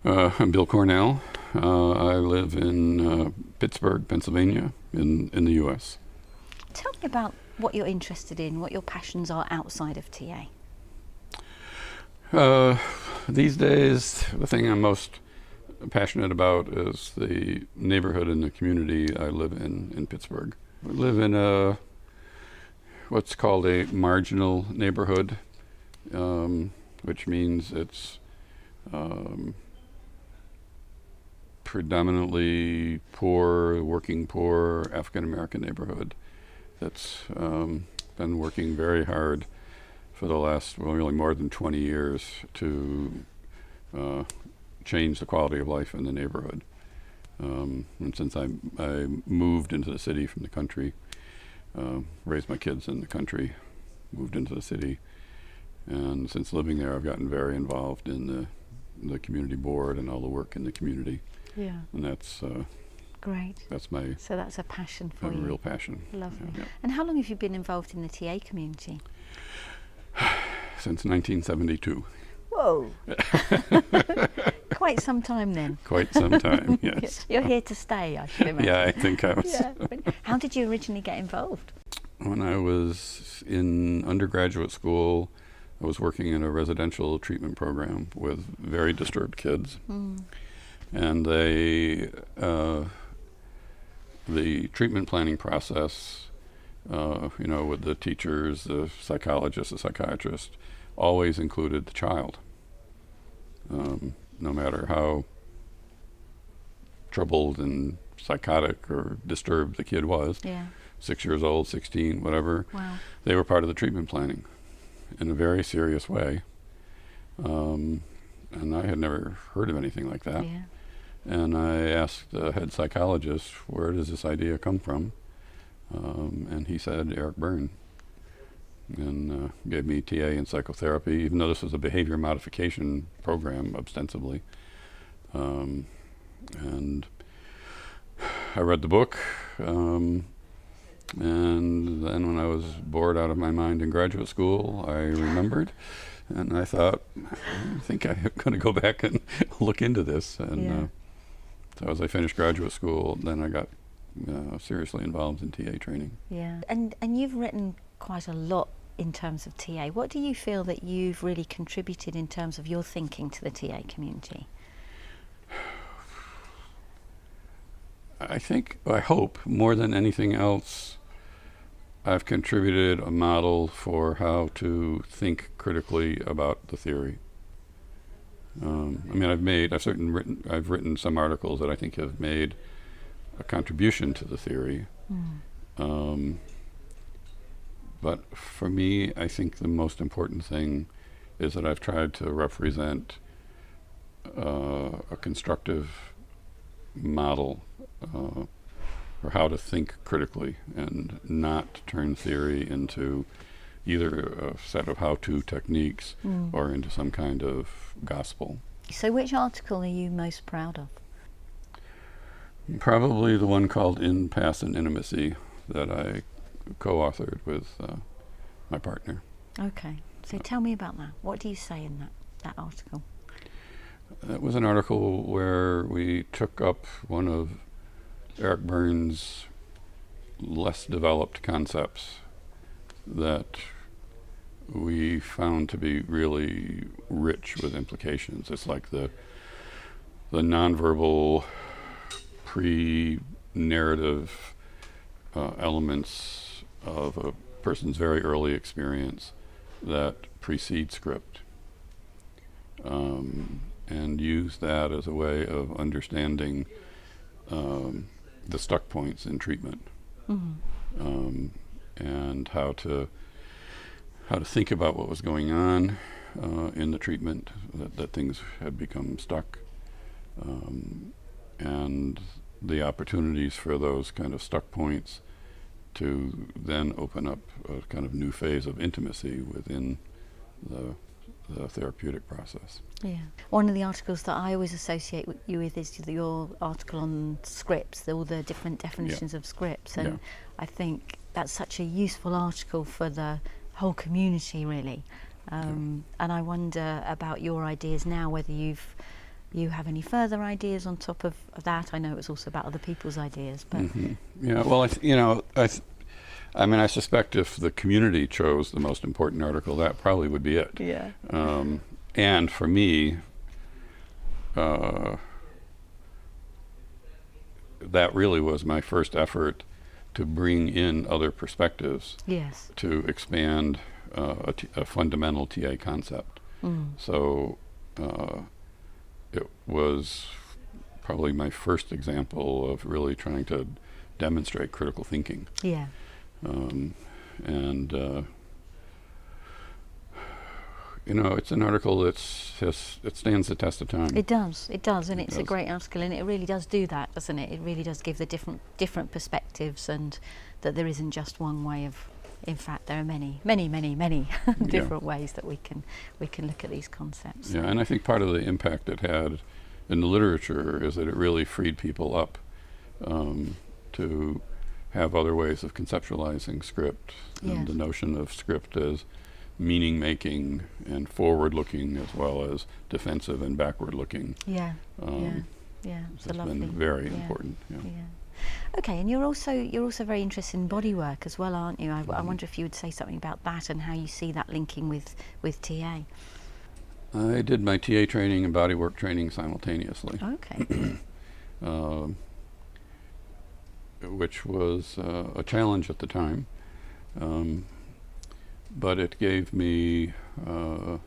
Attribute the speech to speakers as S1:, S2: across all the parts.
S1: I'm Bill Cornell. I live in Pittsburgh, Pennsylvania, in the U.S.
S2: Tell me about what you're interested in, what your passions are outside of TA.
S1: These days, the thing I'm most passionate about is the neighborhood and the community I live in Pittsburgh. We live in what's called a marginal neighborhood, which means it's predominantly poor, working poor, African-American neighborhood that's been working very hard for the last, really more than 20 years to change the quality of life in the neighborhood. And since I moved into the city from the country, raised my kids in the country, moved into the city, and since living there, I've gotten very involved in the community board and all the work in the community.
S2: Yeah.
S1: And that's
S2: great.
S1: That's my
S2: So that's a passion for you.
S1: real passion.
S2: Lovely.
S1: Yeah.
S2: And how long have you been involved in the TA community?
S1: Since 1972.
S2: Whoa. Quite some time then.
S1: Quite some time, yes.
S2: You're here to stay, I should imagine.
S1: Yeah, I think I was.
S2: Yeah. How did you originally get involved?
S1: When I was in undergraduate school, I was working in a residential treatment program with very disturbed kids. And the treatment planning process, with the teachers, the psychologist, the psychiatrist, always included the child. No matter how troubled and psychotic or disturbed the kid was, 6 years old, 16, whatever,
S2: Wow.
S1: they were part of the treatment planning in a very serious way. And I had never heard of anything like that.
S2: Yeah.
S1: And I asked the head psychologist, where does this idea come from? And he said, Eric Byrne. And gave me TA in psychotherapy, even though this was a behavior modification program, ostensibly. And I read the book. And then when I was bored out of my mind in graduate school, I remembered. And I thought, I think I'm going to go back and look into this. And so as I finished graduate school, then I got seriously involved in TA training.
S2: Yeah. And you've written quite a lot in terms of TA. What do you feel that you've really contributed in terms of your thinking to the TA community?
S1: I hope, more than anything else, I've contributed a model for how to think critically about the theory. I've written some articles that I think have made a contribution to the theory. But for me, I think the most important thing is that I've tried to represent a constructive model for how to think critically and not turn theory into either a set of how-to techniques or into some kind of gospel.
S2: So which article are you most proud of?
S1: Probably the one called In Path and Intimacy that I co-authored with my partner.
S2: Okay. So tell me about that. What do you say in that article?
S1: It was an article where we took up one of Eric Byrne's less developed concepts that we found to be really rich with implications. It's like the nonverbal pre-narrative elements of a person's very early experience that precede script, and use that as a way of understanding the stuck points in treatment, and how to think about what was going on in the treatment, that things had become stuck, and the opportunities for those kind of stuck points to then open up a kind of new phase of intimacy within the therapeutic process.
S2: Yeah. One of the articles that I always associate you with is your article on scripts, all the different definitions of scripts, and I think that's such a useful article for the whole community, really. And I wonder about your ideas now, whether you've you have any further ideas on top of that. I know it was also about other people's ideas, but
S1: Yeah. Well, I mean, I suspect if the community chose the most important article, that probably would be it.
S2: yeah,
S1: And for me, that really was my first effort to bring in other perspectives
S2: yes,
S1: to expand a fundamental TA concept. So it was probably my first example of really trying to demonstrate critical thinking.
S2: yeah,
S1: And it's an article it stands the test of time.
S2: it does, and it's a
S1: does.
S2: great article, and it really does do that, doesn't it? It really does give the different perspectives, and that there isn't just one way of. In fact, there are many different ways that we can look at these concepts.
S1: Yeah, and I think part of the impact it had in the literature is that it really freed people up to have other ways of conceptualizing script, and
S2: Yes.
S1: the notion of script as meaning-making and forward-looking as well as defensive and backward-looking.
S2: Yeah,
S1: Um,
S2: yeah, it's
S1: has
S2: lovely.
S1: been very
S2: Yeah.
S1: important. Yeah.
S2: Yeah. Okay, and you're also very interested in body work as well, aren't you? I wonder if you would say something about that and how you see that linking with TA.
S1: I did my TA training and bodywork training simultaneously,
S2: Okay.
S1: which was a challenge at the time, but it gave me an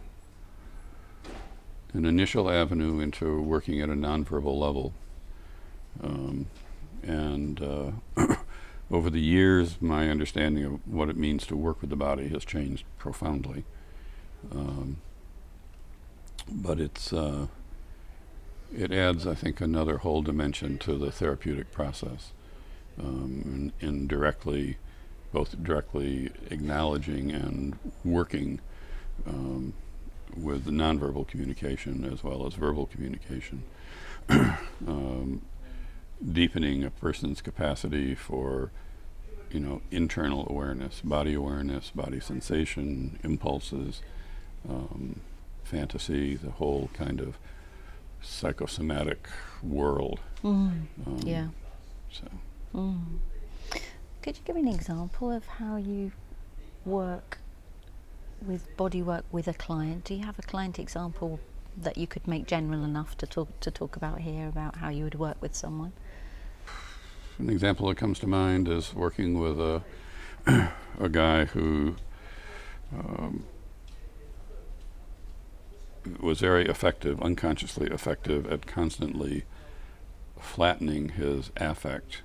S1: initial avenue into working at a nonverbal level. And over the years, my understanding of what it means to work with the body has changed profoundly. But it adds, I think, another whole dimension to the therapeutic process, in both directly acknowledging and working with the nonverbal communication as well as verbal communication, deepening a person's capacity for, internal awareness, body sensation, impulses, fantasy, the whole kind of psychosomatic world.
S2: Yeah.
S1: So.
S2: Could you give me an example of how you work with body work with a client? Do you have a client example that you could make general enough to talk about here, about how you would work with someone?
S1: An example that comes to mind is working with a guy who was very effective, unconsciously effective, at constantly flattening his affect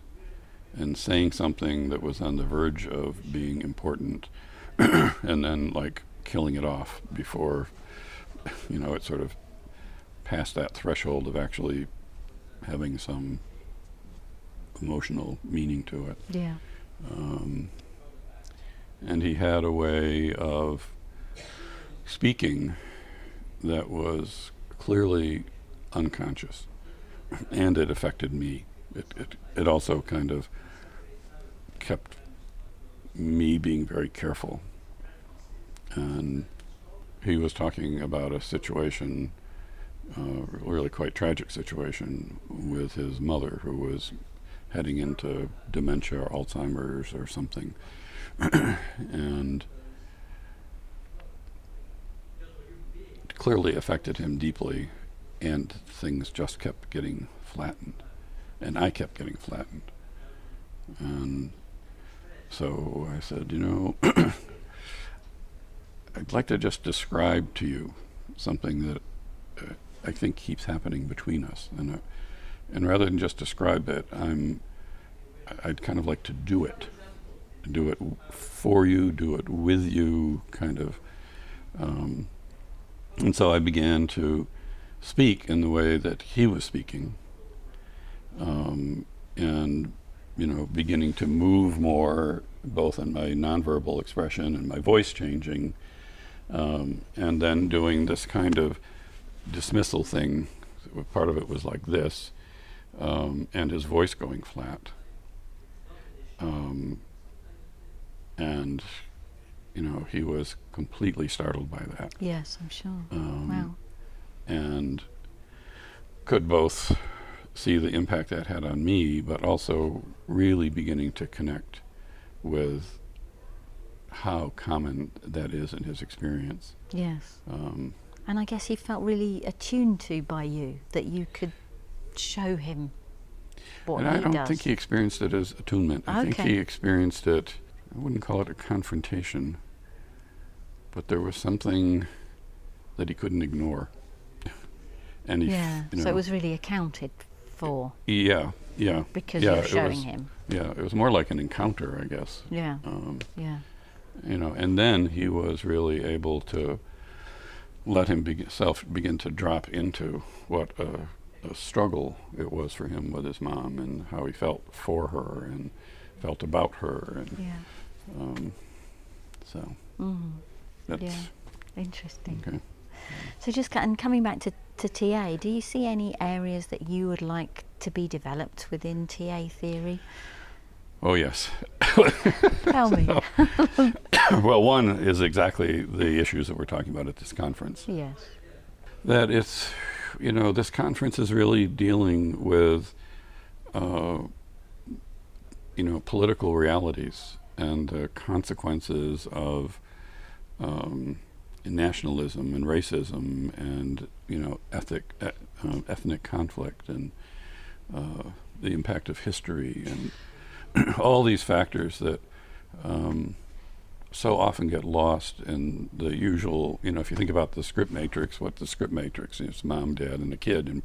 S1: and saying something that was on the verge of being important and then killing it off before it sort of passed that threshold of actually having some emotional meaning to it.
S2: Yeah.
S1: And he had a way of speaking that was clearly unconscious, and it affected me. It also kind of kept me being very careful. And he was talking about a situation, really quite tragic situation, with his mother who was heading into dementia or Alzheimer's or something. And it clearly affected him deeply, and things just kept getting flattened. And I kept getting flattened. And so I said, I'd like to just describe to you something that I think keeps happening between us. And rather than just describe it, I'd kind of like to do it for you, do it with you, kind of. And so I began to speak in the way that he was speaking, and beginning to move more, both in my nonverbal expression and my voice changing, and then doing this kind of dismissal thing. Part of it was like this, and his voice going flat. And he was completely startled by that.
S2: Yes, I'm sure. Wow.
S1: And could both see the impact that had on me, but also really beginning to connect with how common that is in his experience.
S2: Yes. And I guess he felt really attuned to by you, that you could show him what
S1: And
S2: he
S1: I don't
S2: does.
S1: think he experienced it as attunement. I think he experienced it, I wouldn't call it a confrontation, but there was something that he couldn't ignore. And he,
S2: so it was really accounted for.
S1: Yeah.
S2: Because you're showing him.
S1: Yeah, it was more like an encounter, I guess.
S2: Yeah.
S1: And then he was really able to let him begin to drop into what a struggle it was for him with his mom, and how he felt for her and felt about her, and so that's
S2: interesting.
S1: okay.
S2: So just coming back to TA, do you see any areas that you would like to be developed within TA theory?
S1: Oh yes.
S2: Tell me.
S1: Well, one is exactly the issues that we're talking about at this conference.
S2: Yes.
S1: That it's, this conference is really dealing with, political realities and the consequences of nationalism and racism and, ethnic conflict, and the impact of history, and all these factors that so often get lost in the usual, if you think about the script matrix, what the script matrix is, mom, dad, and the kid, and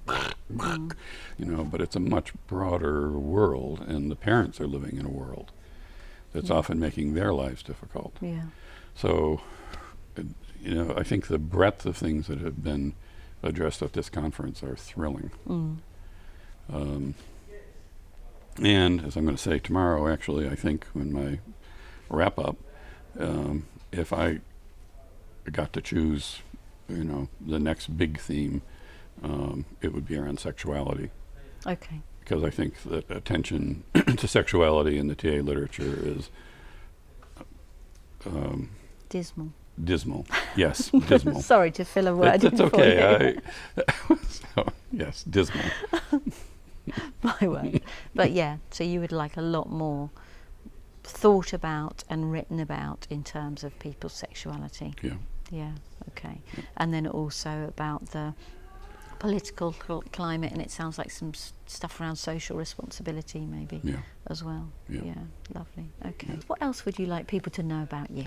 S1: but it's a much broader world, and the parents are living in a world that's often making their lives difficult.
S2: Yeah.
S1: So, I think the breadth of things that have been addressed at this conference are thrilling. And as I'm going to say tomorrow, actually, I think when my wrap up, if I got to choose, the next big theme, it would be around sexuality.
S2: Okay.
S1: Because I think that attention to sexuality in the TA literature is
S2: dismal.
S1: Dismal. Yes, dismal.
S2: Sorry to fill a word in
S1: it's okay.
S2: for you.
S1: Yes, dismal.
S2: My word. But yeah, so you would like a lot more thought about and written about in terms of people's sexuality. Yeah, okay.
S1: Yeah.
S2: And then also about the political climate, and it sounds like some stuff around social responsibility maybe as well. Yeah, lovely. Okay.
S1: Yeah.
S2: What else would you like people to know about you?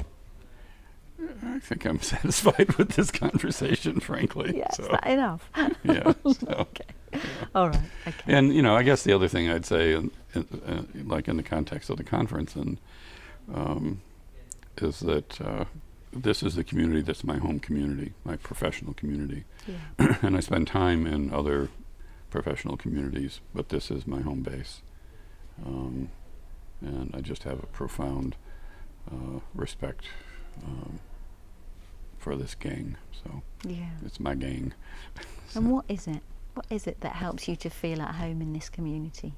S1: I think I'm satisfied with this conversation, frankly.
S2: Yes,
S1: so.
S2: is that enough?
S1: Yeah. So.
S2: Okay. All right. Okay.
S1: And I guess the other thing I'd say, like in the context of the conference, and is that this is the community that's my home community, my professional community, and I spend time in other professional communities, but this is my home base, and I just have a profound respect for this gang. So it's my gang.
S2: And what is it? What is it that helps you to feel at home in this community?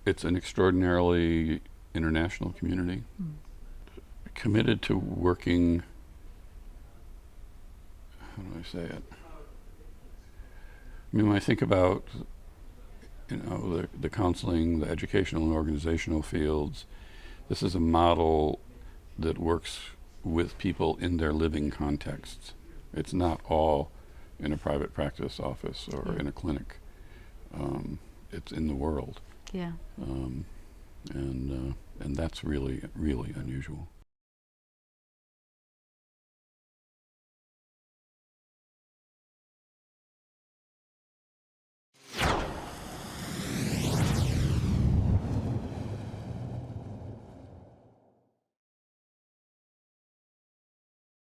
S1: It's an extraordinarily international community, committed to working, how do I say it? I mean, when I think about, the counseling, the educational and organizational fields, this is a model that works with people in their living contexts. It's not all in a private practice office or in a clinic. It's in the world.
S2: Yeah.
S1: And that's really, really unusual.